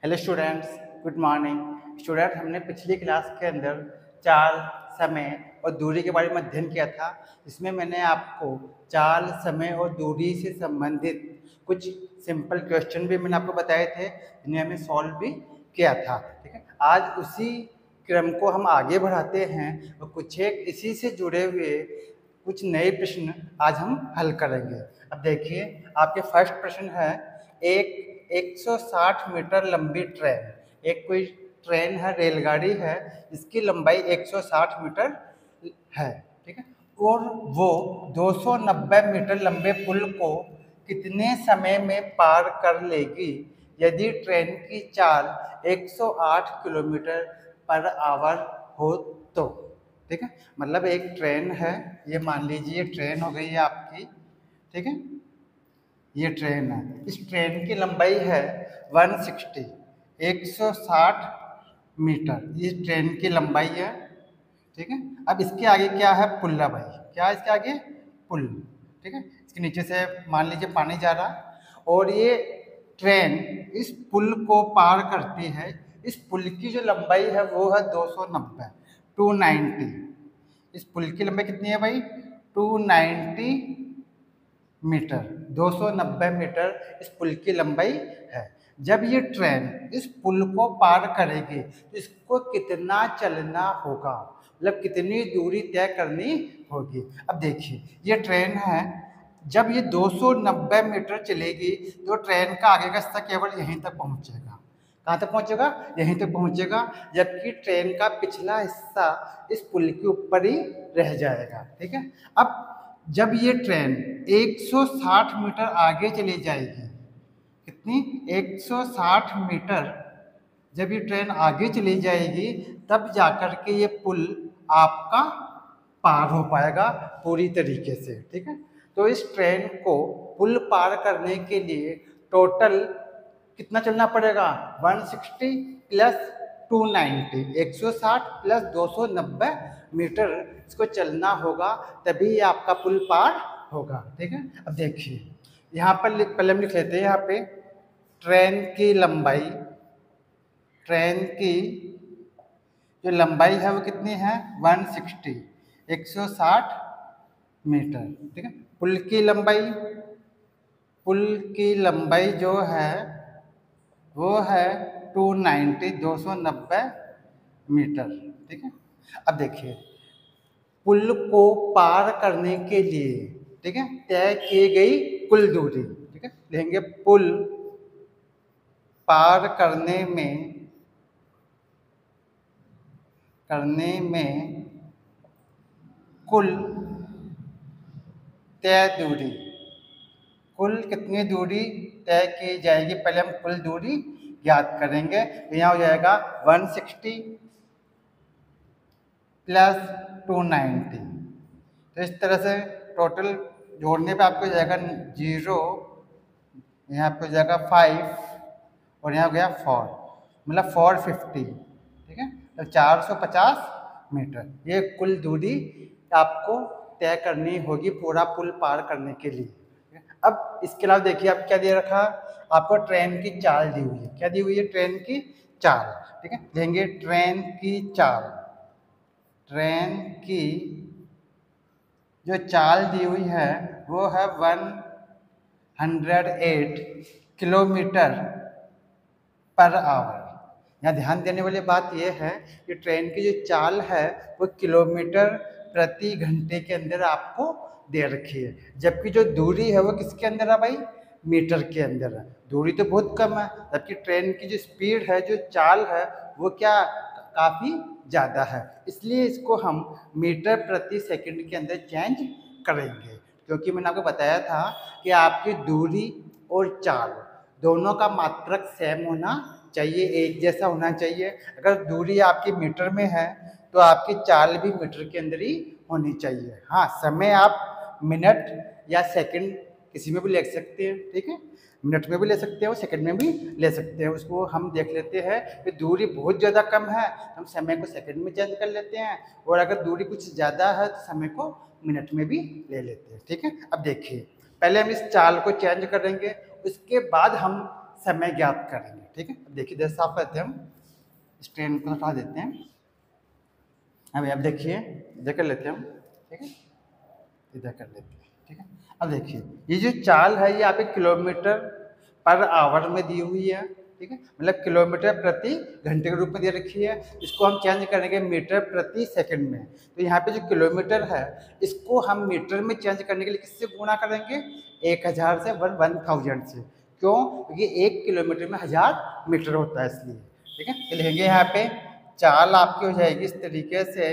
Hello students, good morning. Student, हमने पिछली class के अंदर चाल, समय और दूरी के बारे में अध्ययन किया था। इसमें मैंने आपको चाल, समय और दूरी से संबंधित कुछ सिंपल क्वेश्चन भी मैंने आपको बताए थे, जिन्हें हमने सॉल्व भी किया था। ठीक है, आज उसी क्रम को हम आगे बढ़ाते हैं और कुछ एक इसी से जुड़े हुए कुछ नए प्रश्न आज हम हल करेंगे। अब देखिए, आपके फर्स्ट प्रश्न है, एक 160 मीटर लंबी ट्रेन, एक कोई ट्रेन है, रेलगाड़ी है, इसकी लंबाई 160 मीटर है। ठीक है, और वो 290 मीटर लंबे पुल को कितने समय में पार कर लेगी यदि ट्रेन की चाल 108 किलोमीटर पर आवर हो तो। ठीक है, मतलब एक ट्रेन है, ये मान लीजिए ये ट्रेन हो गई है आपकी। ठीक है, ये ट्रेन है, इस ट्रेन की लंबाई है 160 160 मीटर, ये ट्रेन की लंबाई है। ठीक है, अब इसके आगे क्या है? पुल है भाई। क्या है इसके आगे? पुल। ठीक है, इसके नीचे से मान लीजिए पानी जा रहा और ये ट्रेन इस पुल को पार करती है। इस पुल की जो लंबाई है वो है 290 290। इस पुल की लंबाई कितनी है भाई? 290 मीटर, 290 मीटर इस पुल की लंबाई है। जब ये ट्रेन इस पुल को पार करेगी तो इसको कितना चलना होगा, मतलब कितनी दूरी तय करनी होगी। अब देखिए, ये ट्रेन है, जब ये 290 मीटर चलेगी तो ट्रेन का आगे का हिस्सा केवल यहीं तक पहुंचेगा। कहाँ तक पहुंचेगा? यहीं तक पहुंचेगा, जबकि ट्रेन का पिछला हिस्सा इस पुल के ऊपर ही रह जाएगा। ठीक है, अब जब ये ट्रेन 160 मीटर आगे चली जाएगी, कितनी? 160 मीटर जब ये ट्रेन आगे चली जाएगी तब जाकर के ये पुल आपका पार हो पाएगा पूरी तरीके से। ठीक है, तो इस ट्रेन को पुल पार करने के लिए टोटल कितना चलना पड़ेगा? 160 प्लस 290, 160 प्लस 290 मीटर इसको चलना होगा, तभी ये आपका पुल पार होगा। ठीक है, अब देखिए यहाँ पर पहले हम लिख लेते हैं, यहाँ पे ट्रेन की लंबाई, ट्रेन की जो लंबाई है वो कितनी है? 160 160 मीटर। ठीक है, पुल की लंबाई, पुल की लंबाई जो है वो है 290 290 मीटर। ठीक है, अब देखिए, पुल को पार करने के लिए, ठीक है, तय की गई कुल दूरी, ठीक है, लेंगे पुल पार करने में कुल तय दूरी, कुल कितनी दूरी तय की जाएगी, पहले हम कुल दूरी ज्ञात करेंगे। तो यहाँ हो जाएगा 160 प्लस 290। तो इस तरह से टोटल जोड़ने पे आपको जाएगा 0, यहाँ पे हो जाएगा 5 और यहाँ हो गया 4, मतलब 450। ठीक है, तो 450 मीटर ये कुल दूरी आपको तय करनी होगी पूरा पुल पार करने के लिए। अब इसके अलावा देखिए, आप क्या दे रखा? आपको ट्रेन की चाल दी हुई है। क्या दी हुई है? ट्रेन की चाल। ठीक है, देंगे ट्रेन की चाल, ट्रेन की जो चाल दी हुई है वो है 108 किलोमीटर पर आवर। यहाँ ध्यान देने वाली बात यह है कि ट्रेन की जो चाल है वो किलोमीटर प्रति घंटे के अंदर आपको दे रखी है, जबकि जो दूरी है वो किसके अंदर है भाई? मीटर के अंदर है। दूरी तो बहुत कम है, जबकि ट्रेन की जो स्पीड है, जो चाल है, वो क्या काफ़ी ज़्यादा है। इसलिए इसको हम मीटर प्रति सेकंड के अंदर चेंज करेंगे, क्योंकि मैंने आपको बताया था कि आपकी दूरी और चाल दोनों का मात्रक सेम होना चाहिए, एक जैसा होना चाहिए। अगर दूरी आपकी मीटर में है तो आपकी चाल भी मीटर के अंदर ही होनी चाहिए। हाँ, समय आप मिनट या सेकंड किसी में भी ले सकते हैं। ठीक है, मिनट में भी ले सकते हो, सेकंड में भी ले सकते हैं। उसको हम देख लेते हैं कि दूरी बहुत ज़्यादा कम है तो हम समय को सेकंड में चेंज कर लेते हैं, और अगर दूरी कुछ ज़्यादा है तो समय को मिनट में भी ले लेते हैं। ठीक है, अब देखिए, पहले हम इस चाल को चेंज करेंगे, उसके बाद हम समय ज्ञात करेंगे। ठीक है, अब देखिए इधर साफ करते हैं, हम इस ट्रेन को हटा देते हैं। अब देखिए इधर कर लेते हैं हम। ठीक है, इधर कर लेते हैं। ठीक है, अब देखिए ये जो चाल है ये आपके किलोमीटर पर आवर में दी हुई है। ठीक है, मतलब किलोमीटर प्रति घंटे के रूप में दे रखी है। इसको हम चेंज करेंगे मीटर प्रति सेकंड में। तो यहाँ पे जो किलोमीटर है इसको हम मीटर में चेंज करने के लिए किससे गुणा करेंगे? 1000 से 1000 से। क्यों? क्योंकि 1 किलोमीटर में 1000 मीटर होता है इसलिए। ठीक है, तो लिखेंगे यहाँ पे चाल आपकी हो जाएगी इस तरीके से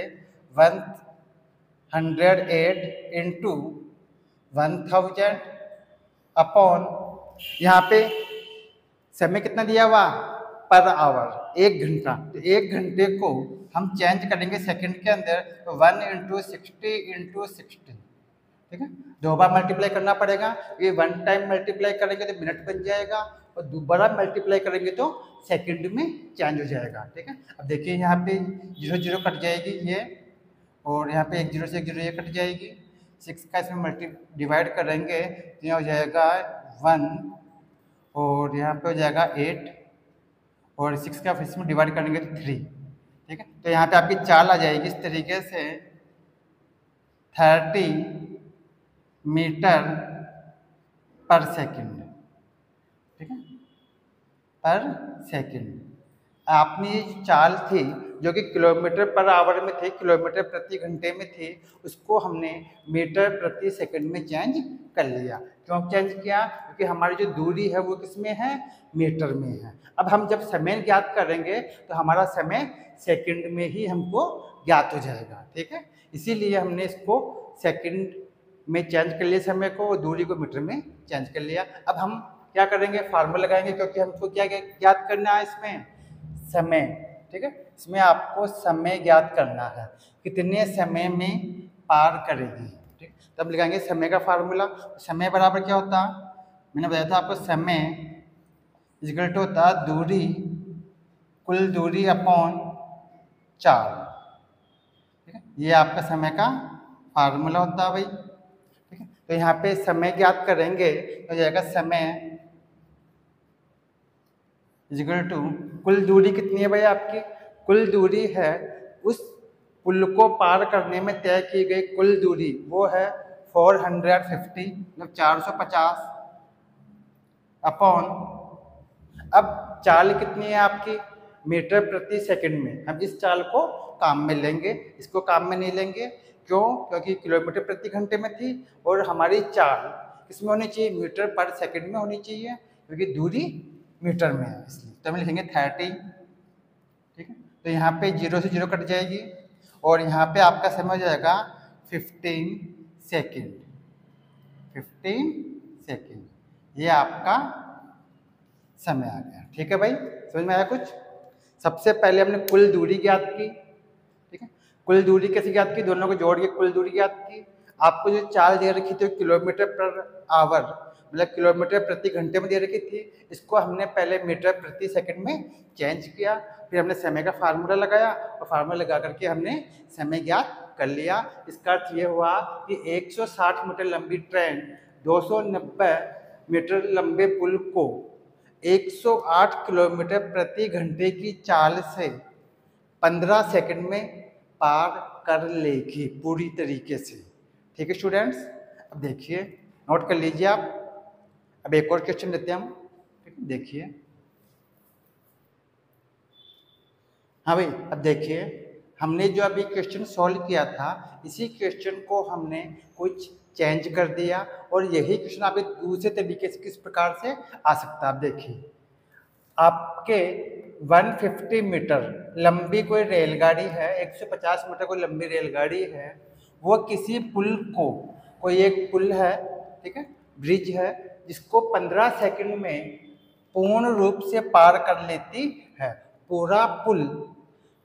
108 इंटू 1000 अपॉन, यहाँ पे समय कितना दिया हुआ? पर आवर, 1 घंटा। तो 1 घंटे को हम चेंज करेंगे सेकंड के अंदर, तो 1 इंटू 60 इंटू 60। ठीक है, 2 बार मल्टीप्लाई करना पड़ेगा। ये 1 टाइम मल्टीप्लाई करेंगे तो मिनट बन जाएगा, और दोबारा मल्टीप्लाई करेंगे तो सेकंड में चेंज हो जाएगा। ठीक है, अब देखिए यहाँ पे 0 0 कट जाएगी ये, और यहाँ पे 1 0 से 1 0 ये कट जाएगी। 6 का इसमें डिवाइड करेंगे तो यहाँ हो जाएगा 1, और यहाँ पे हो जाएगा 8, और 6 का इसमें डिवाइड करेंगे तो 3। ठीक है, तो यहाँ पे आपकी चाल आ जाएगी इस तरीके से 30 मीटर पर सेकंड। ठीक है, पर सेकंड। आपने ये चाल थी जो कि किलोमीटर पर आवर में थी, किलोमीटर प्रति घंटे में थी, उसको हमने मीटर प्रति सेकंड में चेंज कर लिया। क्यों चेंज किया? क्योंकि हमारी जो दूरी है वो किस में है? मीटर में है। अब हम जब समय ज्ञात करेंगे तो हमारा समय सेकंड में ही हमको ज्ञात हो जाएगा। ठीक है, इसीलिए हमने इसको सेकंड में चेंज कर लिया समय को, और दूरी को मीटर में चेंज कर लिया। अब हम क्या करेंगे? फार्मूला लगाएंगे, क्योंकि हमको क्या ज्ञात करना है इसमें? समय। ठीक है, इसमें आपको समय ज्ञात करना है, कितने समय में पार करेगी। ठीक, तब लगाएंगे समय का फार्मूला। समय बराबर क्या होता? मैंने बताया था आपको, समय इक्वल टू होता दूरी, कुल दूरी अपॉन 4। ठीक है, ये आपका समय का फार्मूला होता है भाई। ठीक है, तो यहाँ पे समय ज्ञात करेंगे तो जाएगा समय इक्वल टू, कुल दूरी कितनी है भाई आपकी? कुल दूरी है उस पुल को पार करने में तय की गई कुल दूरी, वो है 450, मतलब 450 अपॉन, अब चाल कितनी है आपकी? मीटर प्रति सेकंड में। हम इस चाल को काम में लेंगे, इसको काम में नहीं लेंगे। क्यों? क्योंकि किलोमीटर प्रति घंटे में थी, और हमारी चाल किसमें होनी चाहिए? मीटर पर सेकंड में होनी चाहिए, क्योंकि दूरी मीटर में है इसलिए। तो हम लिखेंगे 30। ठीक है, तो यहाँ पे 0 से 0 कट जाएगी, और यहाँ पे आपका समय हो जाएगा 15 सेकेंड। 15 सेकेंड, ये आपका समय आ गया। ठीक है भाई, समझ में आया कुछ? सबसे पहले हमने कुल दूरी ज्ञात की। ठीक है, कुल दूरी कैसे ज्ञात की? दोनों को जोड़ के कुल दूरी ज्ञात की। आपको जो चाल दे रखी थी किलोमीटर पर आवर, मतलब किलोमीटर प्रति घंटे में दे रखी थी, इसको हमने पहले मीटर प्रति सेकंड में चेंज किया। फिर हमने समय का फार्मूला लगाया, और फार्मूला लगा करके हमने समय ज्ञात कर लिया। इसका अर्थ ये हुआ कि 160 मीटर लंबी ट्रेन 290 मीटर लंबे पुल को 108 किलोमीटर प्रति घंटे की चाल से 15 सेकंड में पार कर लेगी पूरी तरीके से। ठीक है स्टूडेंट्स, अब देखिए नोट कर लीजिए आप। अब एक और क्वेश्चन लेते हैं हम। ठीक है, देखिए, हाँ भाई, अब देखिए हमने जो अभी क्वेश्चन सॉल्व किया था, इसी क्वेश्चन को हमने कुछ चेंज कर दिया, और यही क्वेश्चन आपके दूसरे तरीके से किस प्रकार से आ सकता है। आप देखिए, आपके 150 मीटर लंबी कोई रेलगाड़ी है, 150 मीटर कोई लंबी रेलगाड़ी है, वो किसी पुल को, कोई एक पुल है, ठीक है, ब्रिज है, जिसको 15 सेकंड में पूर्ण रूप से पार कर लेती है। पूरा पुल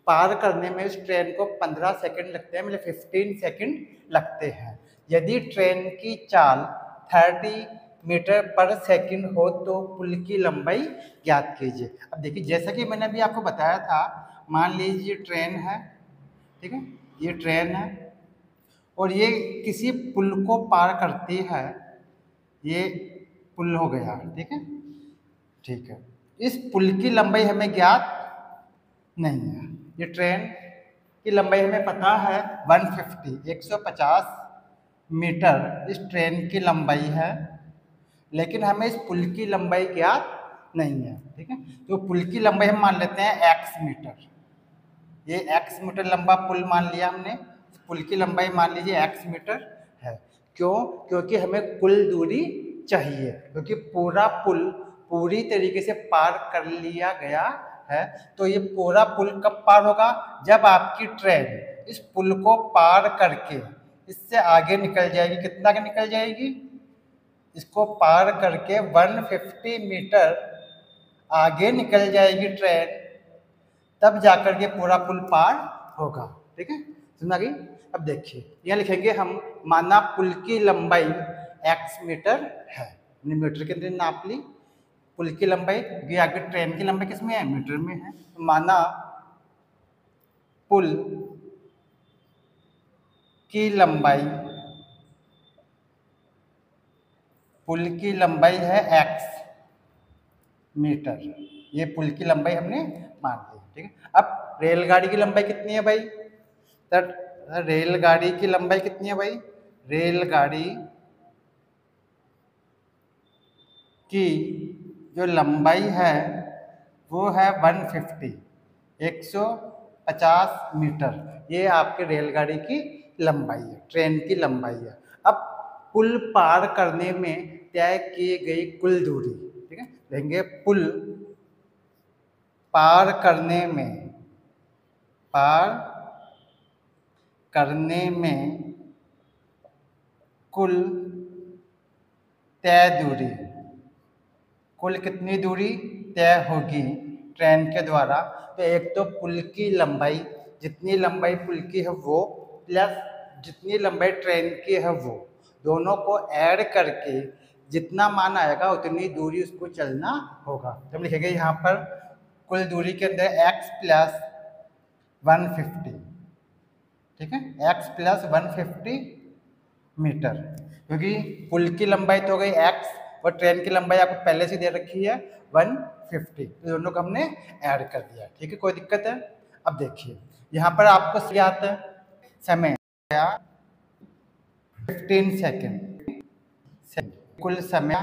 पार करने में उस ट्रेन को 15 सेकंड लगते हैं, मतलब 15 सेकंड लगते हैं। यदि ट्रेन की चाल 30 मीटर पर सेकंड हो तो पुल की लंबाई ज्ञात कीजिए। अब देखिए, जैसा कि मैंने अभी आपको बताया था, मान लीजिए ट्रेन है, ठीक है, ये ट्रेन है, और ये किसी पुल को पार करती है। ये पुल हो गया, ठीक है, ठीक है, इस पुल की लंबाई हमें ज्ञात नहीं है। ये ट्रेन की लंबाई हमें पता है 150 मीटर इस ट्रेन की लंबाई है, लेकिन हमें इस पुल की लंबाई ज्ञात नहीं है। ठीक है, तो पुल की लंबाई हम मान लेते हैं x मीटर। ये x मीटर लंबा पुल मान लिया हमने, पुल की लंबाई मान लीजिए x मीटर है। क्यों? क्योंकि हमें कुल दूरी चाहिए, क्योंकि पूरा पुल पूरी तरीके से पार कर लिया गया है। तो ये पूरा पुल कब पार होगा? जब आपकी ट्रेन इस पुल को पार करके इससे आगे निकल जाएगी। कितना आगे निकल जाएगी? इसको पार करके 150 मीटर आगे निकल जाएगी ट्रेन, तब जाकर के पूरा पुल पार होगा। ठीक है, सुना गई? अब देखिए यहाँ लिखेंगे हम, माना पुल की लंबाई x मीटर है, हमने मीटर के अंदर नाप ली पुल की लंबाई, क्योंकि आगे ट्रेन की लंबाई किसमें है? मीटर में है। तो माना पुल की लंबाई है x मीटर, ये पुल की लंबाई हमने मान ली। ठीक है, अब रेलगाड़ी की लंबाई कितनी है भाई? तो रेलगाड़ी की लंबाई कितनी है भाई? रेलगाड़ी की जो लंबाई है वो है 150 मीटर। ये आपके रेलगाड़ी की लंबाई है, ट्रेन की लंबाई है। अब पुल पार करने में तय की गई कुल दूरी, ठीक है, लेंगे पुल पार करने में कुल तय दूरी, कुल कितनी दूरी तय होगी ट्रेन के द्वारा? तो एक तो पुल की लंबाई, जितनी लंबाई पुल की है वो, प्लस जितनी लंबाई ट्रेन की है वो, दोनों को ऐड करके जितना मान आएगा उतनी दूरी उसको चलना होगा। तो हम लिखेंगे यहाँ पर कुल दूरी के अंदर x प्लस 150, ठीक है, x प्लस 150 मीटर, क्योंकि पुल की लंबाई तो हो गई x और ट्रेन की लंबाई आपको पहले से दे रखी है 150, तो दोनों को हमने ऐड कर दिया। ठीक है, कोई दिक्कत है? अब देखिए यहाँ पर आपको याद है समय 15 सेकेंड, कुल समय।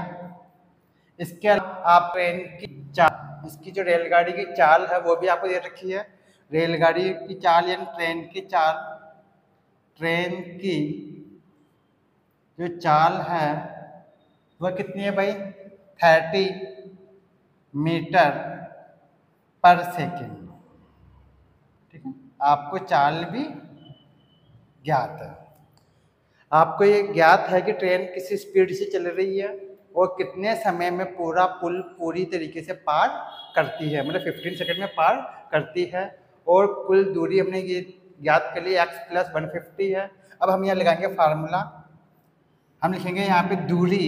इसके अलावा आप ट्रेन की चाल, इसकी जो रेलगाड़ी की चाल है वो भी आपको दे रखी है। रेलगाड़ी की चाल यानी ट्रेन की चाल, ट्रेन की जो चाल है वह कितनी है भाई? 30 मीटर पर सेकेंड। ठीक है, आपको चाल भी ज्ञात है। आपको ये ज्ञात है कि ट्रेन किसी स्पीड से चल रही है और कितने समय में पूरा पुल पूरी तरीके से पार करती है, मतलब 15 सेकंड में पार करती है। और कुल दूरी हमने ये ज्ञात कर ली x प्लस 150 है। अब हम यहाँ लगाएंगे फार्मूला, हम लिखेंगे यहाँ पे दूरी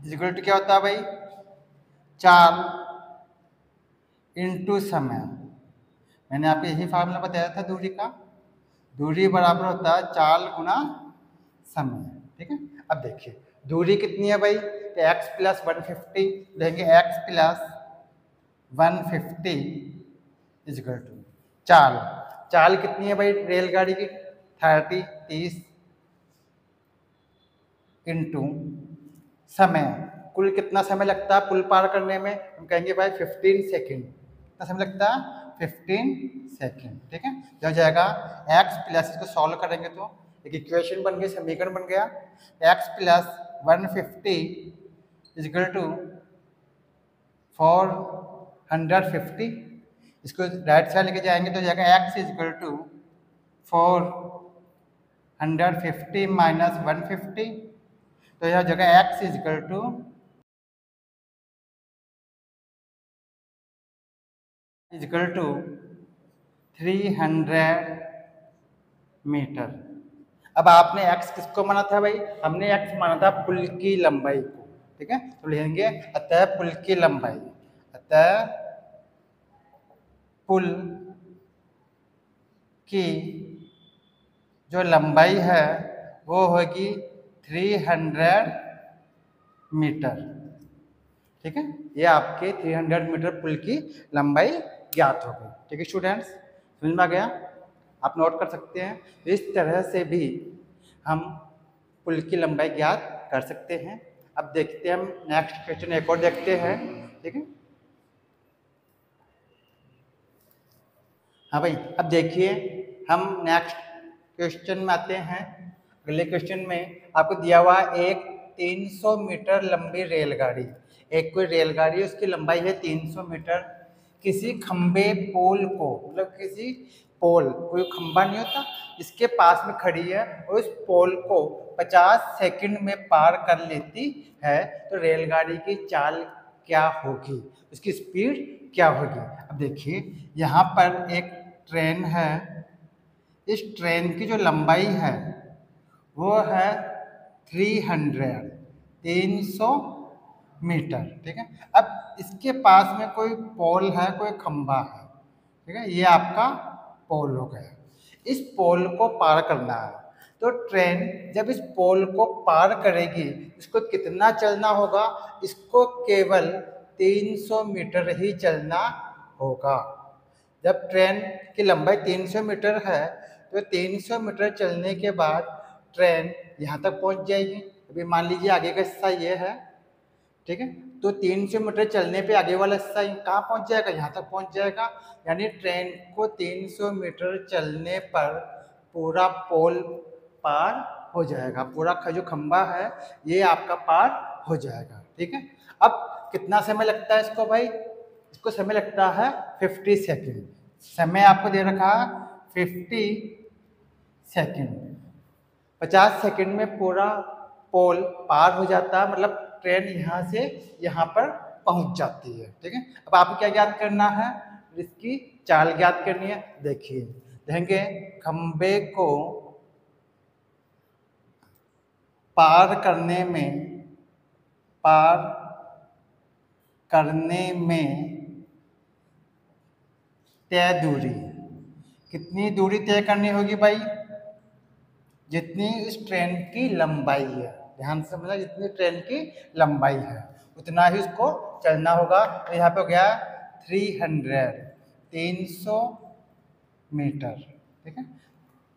इक्वल टू क्या होता है भाई? चाल इंटू समय। मैंने आपको यही फार्मूला बताया था दूरी का, दूरी बराबर होता है चाल गुना समय। ठीक है, अब देखिए दूरी कितनी है भाई? तो x प्लस 150 लेंगे, x प्लस 150 इक्वल टू चाल। चाल कितनी है भाई रेलगाड़ी की? 30 इंटू समय। कुल कितना समय लगता है पुल पार करने में? हम कहेंगे भाई 15 सेकेंड। कितना समय लगता है? 15 सेकेंड। ठीक है, जो जाएगा x प्लस, इसको सॉल्व करेंगे तो एक इक्वेशन बन गई, समीकरण बन गया, x प्लस 150 इक्वल टू 450। इसको राइट साइड लेके जाएंगे तो जाएगा x इक्वल टू 450 माइनस 150, तो यह जगह x इक्वल टू 300 मीटर। अब आपने x किसको माना था भाई? हमने x माना था पुल की लंबाई को। ठीक है, तो लिखेंगे अतः पुल की लंबाई, अतः पुल की जो लंबाई है वो होगी 300 मीटर। ठीक है, ये आपके 300 मीटर पुल की लंबाई ज्ञात हो गई। ठीक है स्टूडेंट्स, समझ में आ गया? आप नोट कर सकते हैं। इस तरह से भी हम पुल की लंबाई ज्ञात कर सकते हैं। अब देखते हैं, हम नेक्स्ट क्वेश्चन एक और देखते हैं। ठीक है, हाँ भाई, अब देखिए हम नेक्स्ट क्वेश्चन में आते हैं। अगले क्वेश्चन में आपको दिया हुआ एक 300 मीटर लंबी रेलगाड़ी, एक कोई रेलगाड़ी उसकी लंबाई है 300 मीटर, किसी खंबे पोल को, मतलब किसी पोल, कोई खंबा नहीं होता, इसके पास में खड़ी है और उस पोल को 50 सेकंड में पार कर लेती है, तो रेलगाड़ी की चाल क्या होगी, उसकी स्पीड क्या होगी? अब देखिए यहाँ पर एक ट्रेन है, इस ट्रेन की जो लंबाई है वो है 300 मीटर। ठीक है, अब इसके पास में कोई पोल है, कोई खंबा है। ठीक है, ये आपका पोल हो गया, इस पोल को पार करना है। तो ट्रेन जब इस पोल को पार करेगी, इसको कितना चलना होगा? इसको केवल 300 मीटर ही चलना होगा। जब ट्रेन की लंबाई 300 मीटर है, तो 300 मीटर चलने के बाद ट्रेन यहाँ तक पहुँच जाएगी। अभी मान लीजिए आगे का हिस्सा ये है, ठीक है, तो 300 मीटर चलने पे आगे वाला हिस्सा कहाँ पहुँच जाएगा? यहाँ तक पहुँच जाएगा। यानी ट्रेन को 300 मीटर चलने पर पूरा पोल पार हो जाएगा, पूरा जो खंबा है ये आपका पार हो जाएगा। ठीक है, अब कितना समय लगता है इसको भाई? इसको समय लगता है 50 सेकेंड। समय आपको दे रखा है 50 सेकेंड। 50 सेकेंड में पूरा पोल पार हो जाता है, मतलब ट्रेन यहाँ से यहाँ पर पहुँच जाती है। ठीक है, अब आपको क्या ज्ञात करना है? इसकी चाल ज्ञात करनी है। देखिए देखेंगे, खंबे को पार करने में तय दूरी, कितनी दूरी तय करनी होगी भाई? जितनी इस ट्रेन की लंबाई है, ध्यान से समझना, जितनी ट्रेन की लंबाई है उतना ही उसको चलना होगा। तो यहाँ पे हो गया 300 मीटर। ठीक है,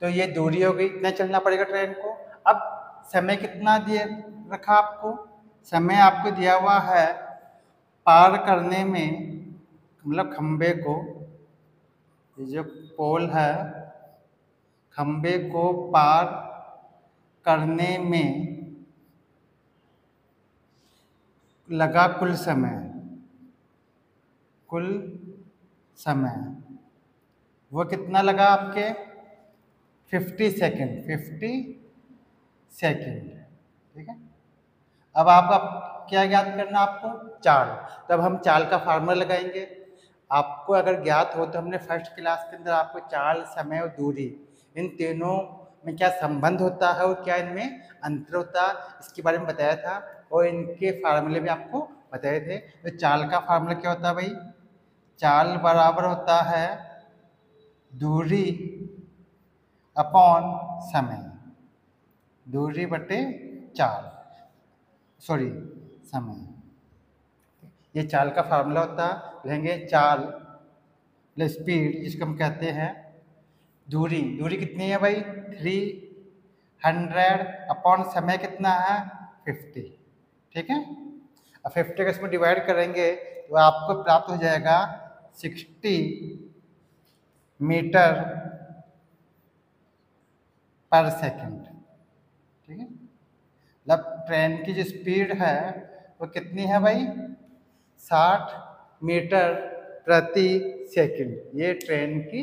तो ये दूरी हो गई, इतना चलना पड़ेगा ट्रेन को। अब समय कितना दिए रखा आपको? समय आपको दिया हुआ है पार करने में, मतलब खंबे को, ये जो पोल है, खंबे को पार करने में लगा कुल समय वो कितना लगा आपके? 50 सेकेंड। 50 सेकेंड। ठीक है, अब आप क्या ज्ञात करना आपको? चाल। तब हम चाल का फार्मूला लगाएंगे। आपको अगर ज्ञात हो तो हमने फर्स्ट क्लास के अंदर आपको चाल, समय और दूरी, इन तीनों में क्या संबंध होता है और क्या इनमें अंतर होता है, इसके बारे में बताया था, और इनके फार्मूले भी आपको बताए थे। तो चाल का फार्मूला क्या होता है भाई? चाल बराबर होता है दूरी अपॉन समय, दूरी बटे चाल, सॉरी समय, ये चाल का फार्मूला होता है। लेंगे चाल स्पीड, जिसको हम कहते हैं दूरी, दूरी कितनी है भाई? 300 अपॉन समय कितना है? 50। ठीक है, अब 50 का इसमें डिवाइड करेंगे तो आपको प्राप्त हो जाएगा 60 मीटर पर सेकंड। ठीक है, मतलब ट्रेन की जो स्पीड है वो कितनी है भाई? 60 मीटर प्रति सेकंड। ये ट्रेन की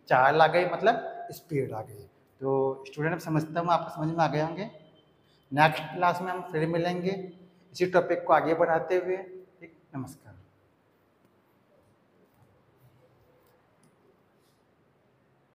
चाल आ गई, मतलब स्पीड आ गई। तो स्टूडेंट, समझता हूँ आपको समझ में आ गए होंगे। नेक्स्ट क्लास में हम फिर मिलेंगे इसी टॉपिक को आगे बढ़ाते हुए। ठीक, नमस्कार।